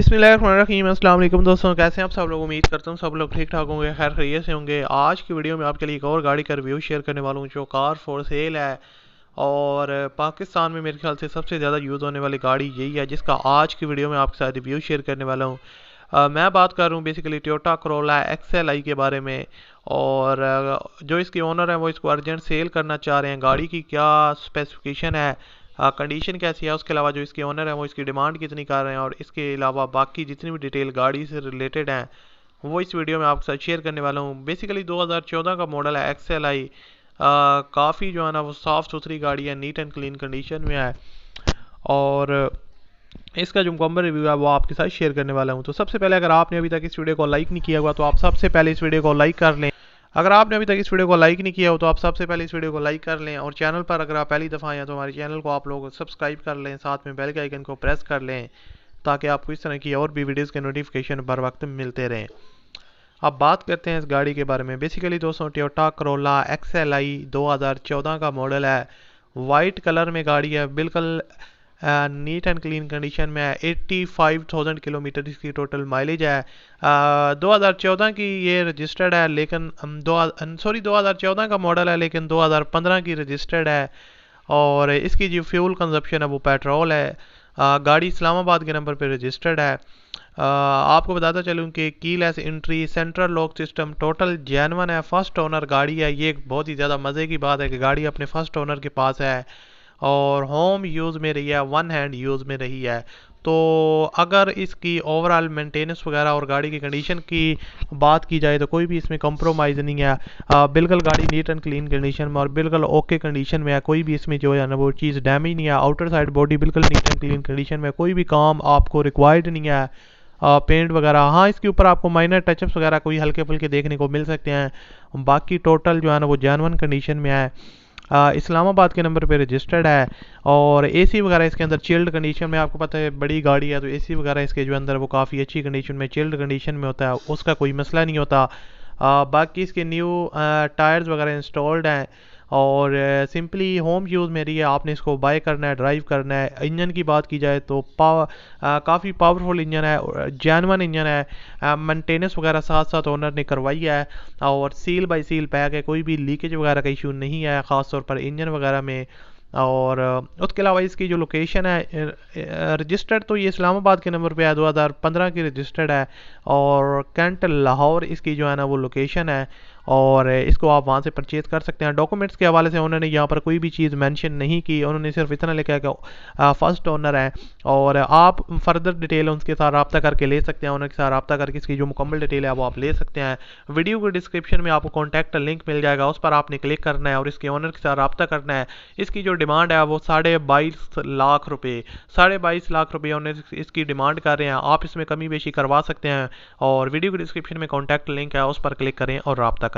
बिस्मिल्लाहिर्रहमानिर्रहीम। अस्सलाम वालेकुम दोस्तों, कैसे हैं आप सब लोग। उम्मीद करता हूँ सब लोग ठीक ठाक होंगे, खैर खैरियत से होंगे। आज की वीडियो में आपके लिए एक और गाड़ी का रिव्यू शेयर करने वाला हूँ जो कार फॉर सेल है। और पाकिस्तान में मेरे ख्याल से सबसे ज़्यादा यूज़ होने वाली गाड़ी यही है जिसका आज की वीडियो में आपके साथ रिव्यू शेयर करने वाला हूँ। मैं बात कर रहा हूँ बेसिकली टोयोटा करोला XLI के बारे में। और जो इसके ओनर हैं वो इसको अर्जेंट सेल करना चाह रहे हैं। गाड़ी की क्या स्पेसिफिकेशन है, कंडीशन कैसी है, उसके अलावा जो इसके ओनर हैं वो इसकी डिमांड कितनी कर रहे हैं, और इसके अलावा बाकी जितनी भी डिटेल गाड़ी से रिलेटेड हैं वो इस वीडियो में आपके साथ शेयर करने वाला हूँ। बेसिकली 2014 का मॉडल है XLI। काफ़ी जो है ना वो साफ़ सुथरी गाड़ी है, नीट एंड क्लीन कंडीशन में है। और इसका जो मुकम्मल रिव्यू है वो आपके साथ शेयर करने वाला हूँ। तो सबसे पहले अगर आपने अभी तक इस वीडियो को लाइक नहीं किया हुआ तो आप सबसे पहले इस वीडियो को लाइक कर लें। अगर आपने अभी तक इस वीडियो को लाइक नहीं किया हो तो आप सबसे पहले इस वीडियो को लाइक कर लें। और चैनल पर अगर आप पहली दफ़ा आए हैं तो हमारे चैनल को आप लोग सब्सक्राइब कर लें, साथ में बेल के आइकन को प्रेस कर लें ताकि आपको इस तरह की और भी वीडियोज़ के नोटिफिकेशन बर वक्त मिलते रहें। अब बात करते हैं इस गाड़ी के बारे में। बेसिकली दोस्तों टोयोटा करोला XLI 2014 का मॉडल है। वाइट कलर में गाड़ी है, बिल्कुल नीट एंड क्लीन कंडीशन में है। 85,000 किलोमीटर इसकी टोटल माइलेज है। 2014 की ये रजिस्टर्ड है, लेकिन 2014 का मॉडल है लेकिन 2015 की रजिस्टर्ड है। और इसकी जो फ्यूल कंजप्शन है वो पेट्रोल है। गाड़ी इस्लामाबाद के नंबर पर रजिस्टर्ड है। आपको बताता चलूँ कि keyless entry, central lock system, total genuine है, फर्स्ट ओनर गाड़ी है। ये एक बहुत ही ज़्यादा मज़े की बात है कि गाड़ी अपने फर्स्ट ओनर के पास है और होम यूज़ में रही है, वन हैंड यूज़ में रही है। तो अगर इसकी ओवरऑल मेंटेनेंस वगैरह और गाड़ी की कंडीशन की बात की जाए तो कोई भी इसमें कंप्रोमाइज़ नहीं है। बिल्कुल गाड़ी नीट एंड क्लीन कंडीशन में और बिल्कुल ओके कंडीशन में है। कोई भी इसमें जो है ना वो चीज़ डैमेज नहीं है। आउटर साइड बॉडी बिल्कुल नीट एंड क्लीन कंडीशन में, कोई भी काम आपको रिक्वायर्ड नहीं है। पेंट वगैरह, हाँ इसके ऊपर आपको माइनर टचअप्स वगैरह कोई हल्के फुल्के देखने को मिल सकते हैं। बाकी टोटल जो है ना वो जेन्युइन कंडीशन में है। इस्लामाबाद के नंबर पे रजिस्टर्ड है। और एसी वगैरह इसके अंदर चिल्ड कंडीशन में, आपको पता है बड़ी गाड़ी है तो एसी वगैरह इसके जो अंदर वो काफ़ी अच्छी कंडीशन में, चिल्ड कंडीशन में होता है, उसका कोई मसला नहीं होता। बाकी इसके न्यू टायर्स वगैरह इंस्टॉल्ड हैं और सिंपली होम यूज़ में रही है। आपने इसको बाय करना है, ड्राइव करना है। इंजन की बात की जाए तो काफ़ी पावरफुल इंजन है, जेन्युइन इंजन है। मेंटेनेंस वगैरह साथ साथ ओनर ने करवाई है और सील बाय सील पैक है, कोई भी लीकेज वगैरह का इशू नहीं है ख़ास तौर पर इंजन वगैरह में। और उसके अलावा इसकी जो लोकेशन है, रजिस्टर्ड तो ये इस्लामाबाद के नंबर पे है, 2015 की रजिस्टर्ड है। और कैंट लाहौर इसकी जो है ना वो लोकेशन है और इसको आप वहाँ से परचेज़ कर सकते हैं। डॉक्यूमेंट्स के हवाले से उन्होंने यहाँ पर कोई भी चीज़ मेंशन नहीं की, उन्होंने सिर्फ इतना लिखा है कि फर्स्ट ओनर है। और आप फर्दर डिटेल उनके साथ रब्ता करके ले सकते हैं, उनके साथ रब्ता करके इसकी जो मुकम्मल डिटेल है वो आप ले सकते हैं। वीडियो के डिस्क्रिप्शन में आपको कॉन्टैक्ट लिंक मिल जाएगा, उस पर आपने क्लिक करना है और इसके ओनर के साथ रब्ता करना है। इसकी जो डिमांड है वो 22.5 लाख रुपये, 22.5 लाख रुपये उन्होंने इसकी डिमांड कर रहे हैं। आप इसमें कमी बेशी करवा सकते हैं और वीडियो के डिस्क्रिप्शन में कॉन्टैक्ट लिंक है, उस पर क्लिक करें और रब्ता